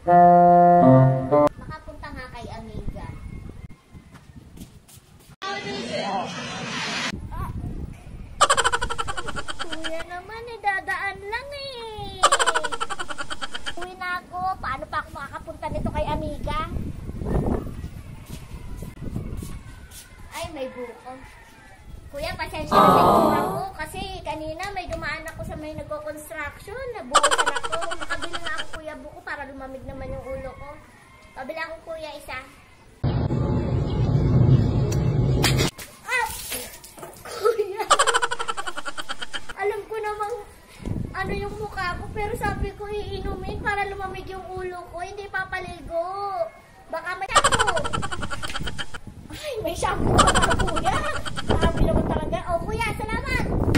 Makapunta nga kay Amiga. Kuya naman eh, dadaan lang eh. Uwi na ako. Paano pa ako makakapunta nito kay Amiga? Ay, may buko. Kuya, pasensya na sa itsura ko kasi kanina may dumaan ako sa may nagko-construction. Nabuhusan ako. Makabili na ako, kuya, buko para lumamig naman yung ulo ko. Pabila ako, kuya, isa. Ah! Kuya! Alam ko namang ano yung mukha ko, pero sabi ko iinumin para lumamig yung ulo ko. Hindi papaligo. Baka may shampoo. Ay, may shampoo pa, kuya. Grabe naman talaga. Oh, kuya, salamat!